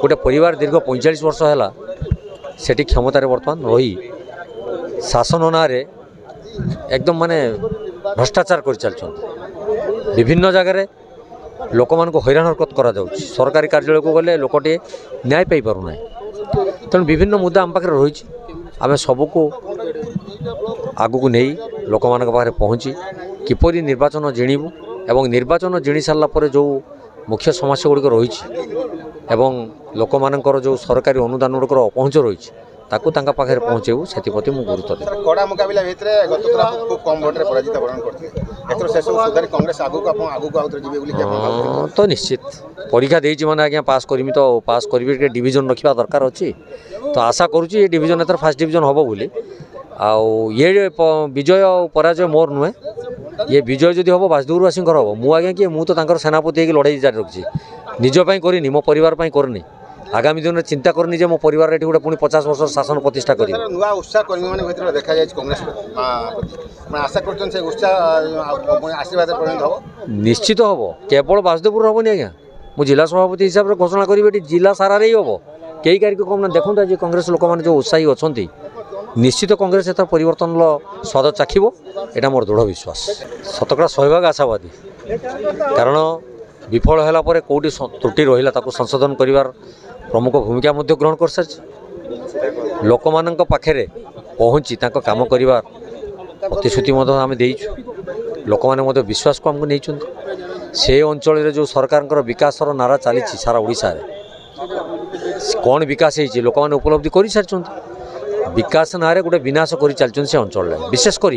गोटे परिवार दीर्घ 45 वर्ष है सेठी क्षमतार बर्तमान रही शासन नारे एकदम माने भ्रष्टाचार कर चल विभिन्न जगार लोक मान हैरान हरकत करा सरकारी कार्यालय को गले लोकटे न्याय पाई पारना तेणु विभिन्न मुद्दा आम पाखे रही आम सबको आगू को नहीं लोक मान पाखे पहुँची किपरि निर्वाचन जिणीबू एवं निर्वाचन जिणी सारापर जो मुख्य समस्या गुड़िक रही लोक मानकर जो सरकारी अनुदान गुड़िक अपहुँच रही ताकू तांका पाखे पहुँचेबू से मुझे गुरुत्व दे कड़ा मुकाबला भितर गत थर खूब कम भोट पराजित वरण करते से सब सुधारी कांग्रेस आगू तो निश्चित परीक्षा देती मैंने आज्ञा पास करमी तो पास करी डिविजन रखा दरकार अच्छी तो आशा करुँची ये डिविजन एथर फास्ट डिविजन हम बोली ये विजय पराजय मोर नुहे ये विजय जदि हम बासदेववासी हम मुझे किए मुझे सेनापति लड़ाई जारी रखी निजपाई करनी मो परिवार करनी आगामी दिन में चिंता करनी जे मो परिवार ये गोटे पुणी 50 वर्ष शासन प्रतिष्ठा कर नुआ उत्साह कर्मी मान भीतर देखा जाए कांग्रेस आशा कर उत्साह आशीर्वाद परिणत हम निश्चित हम केवल बासदेवपुर हेनी आज्ञा मुझे जिला सभापति हिसाब से घोषणा करी जिला सारा ही हम कई कार्य कम देखो आज कांग्रेस लोक मैंने जो उत्साही अच्छा निश्चित कांग्रेस एथर परिवर्तन स्वाद चाखिब यहाँ मोर दृढ़ विश्वास शतकड़ा 100% आशावादी कारण विफल है कौटी त्रुटि रहा संशोधन कर प्रमुख भूमिका ग्रहण कर सारी लोक मान पाखे पहुँची काम कर प्रतिश्रुति आम देचु लोक मैंने विश्वास को आमको नहीं से अंचल जो सरकार विकास नारा चली सारा ओडिशा कौन विकास होती लोक मैंने उपलब्धि कर सारी विकास ना गोटे विनाश कर चलते से अंचल विशेषकर